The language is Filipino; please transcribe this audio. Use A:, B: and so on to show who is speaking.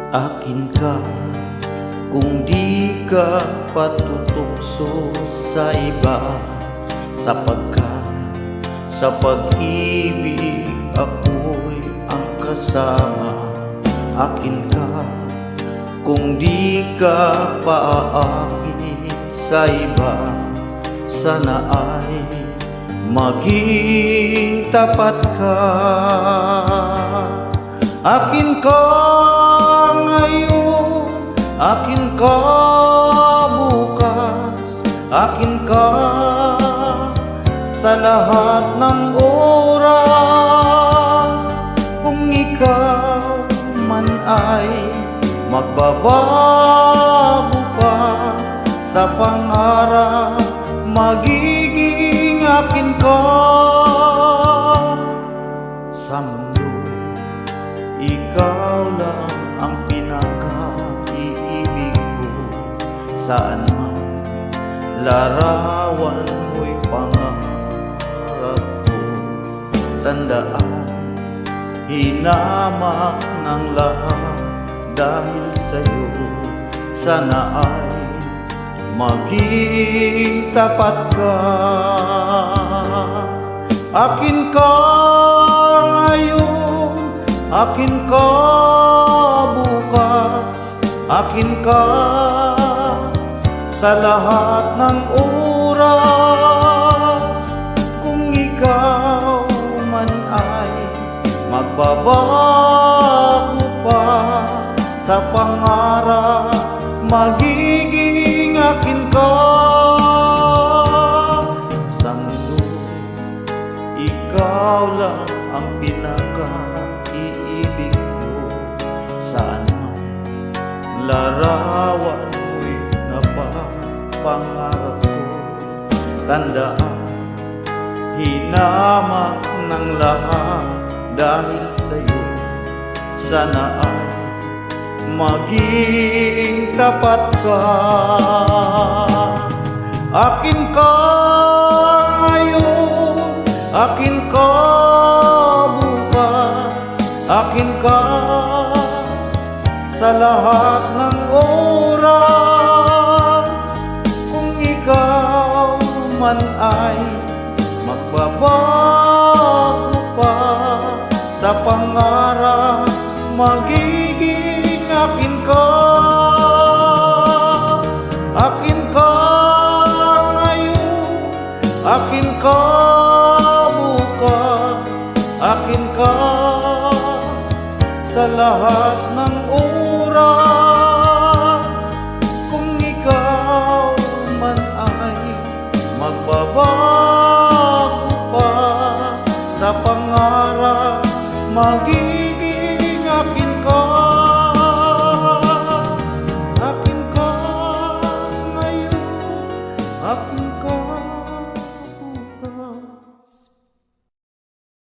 A: Akin ka kung di ka patutukso sa iba, sapagkat sa pag-ibig ako'y ang kasama. Akin ka kung di ka paaamin sa iba, sana ay maging tapat ka. Akin ka ngayon, akin ka bukas, akin ka sa lahat ng oras. Kung ikaw man ay magbabago pa sa pangarap, magiging akin ka. Sa mundo, ikaw lang ang pinaka-iibig ko. Saan man larawan mo'y pangarap ko. Tandaan, hinamak ng lahat dahil sa'yo. Sana ay maging tapat ka. Akin ka ngayon, akin ka bukas, akin ka sa lahat ng oras. Kung ikaw man ay magbabago pa sa pangarap, magiging akin ka. Sa mundo, ikaw lang ang pinaka-iibig ko. Saan man larawan mo'y napapangarap ko. Tandaan, hinamak ng lahat dahil sa'yo. Sana ay maging tapat ka. Akin ka ngayon, akin ka bukas, akin ka sa lahat ng oras. Kung ikaw man ay magbabago pa sa pangarap, magiging akin ka. Akin ka ngayon, akin ka bukas, akin ka sa lahat ng oras. Kung ikaw man ay magbabago pa sa pangarap, magiging